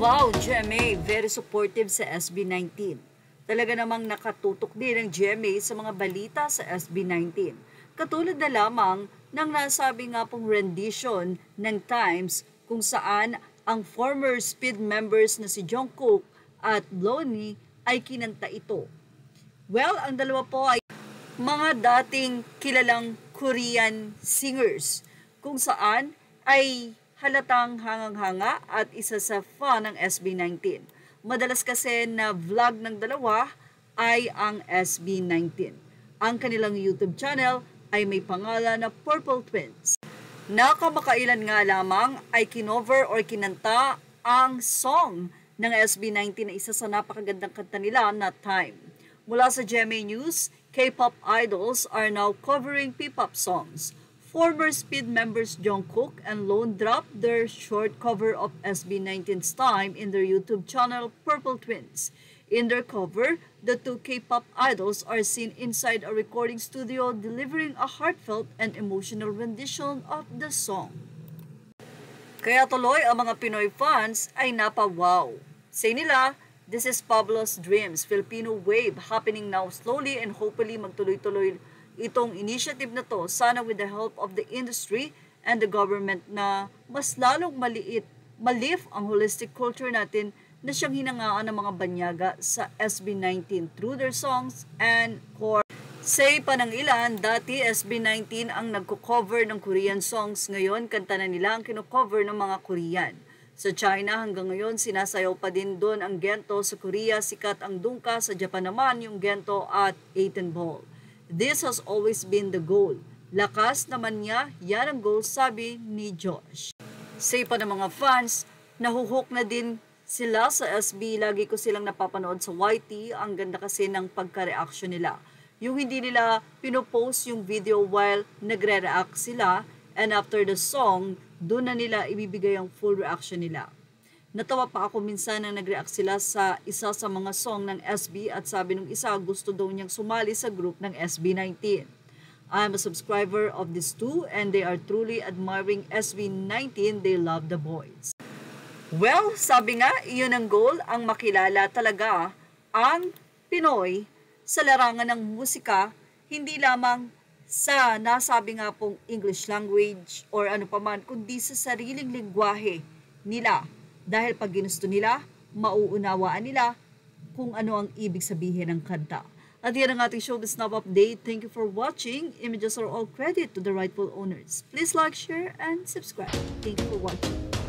Wow, GMA, very supportive sa SB19. Talaga namang nakatutok din ang GMA sa mga balita sa SB19. Katulad na lamang ng nasabi nga pong rendition ng Times kung saan ang former Speed members na si Jungkook at Lonnie ay kinanta ito. Well, ang dalawa po ay mga dating kilalang Korean singers kung saan ay halatang hangang-hanga at isa sa fan ng SB19. Madalas kasi na vlog ng dalawa ay ang SB19. Ang kanilang YouTube channel ay may pangalan na Purple Twins. Nakamakailan nga lamang ay kinover or kinanta ang song ng SB19 na isa sa napakagandang kanta nila na Time. Mula sa GMA News, K-pop idols are now covering P-pop songs. Former Speed members Jungkook and Lone dropped their short cover of SB19's Time in their YouTube channel Purple Twins. In their cover, the two K-pop idols are seen inside a recording studio delivering a heartfelt and emotional rendition of the song. Kaya tuloy ang mga Pinoy fans ay napawaw. Say nila, "This is Pablo's Dreams, Filipino wave happening now slowly and hopefully magtuloy-tuloy itong initiative na to, sana with the help of the industry and the government na mas lalong malift ang holistic culture natin na siyang hinangaan ng mga banyaga sa SB19 through their songs and core." Say pa ng ilan, dati SB19 ang nagko-cover ng Korean songs, ngayon kanta na nila ang kino-cover ng mga Korean. Sa China hanggang ngayon sinasayaw pa din doon ang Gento, sa Korea sikat ang Dungka, sa Japan naman yung Gento at 18 Ball. This has always been the goal. Lakas naman niya, yan ang goal, sabi ni Josh. Say pa ng mga fans, nahuhook na din sila sa SB. Lagi ko silang napapanood sa YT. Ang ganda kasi ng pagka-reaction nila. Yung hindi nila pinopost yung video while nagre-react sila, and after the song, doon na nila ibibigay ang full reaction nila. Natawa pa ako minsan na nag-react sila sa isa sa mga song ng SB at sabi nung isa gusto daw niyang sumali sa group ng SB19. I'm a subscriber of these two and they are truly admiring SB19. They love the boys. Well, sabi nga, iyon ang goal, ang makilala talaga ang Pinoy sa larangan ng musika, hindi lamang sa nasabi nga pong English language or ano paman, kundi sa sariling lingwahe nila. Dahil pag ginusto nila, mauunawaan nila kung ano ang ibig sabihin ng kanta. At yan ang ating Showbiz Now update. Thank you for watching. Images are all credit to the rightful owners. Please like, share, and subscribe. Thank you for watching.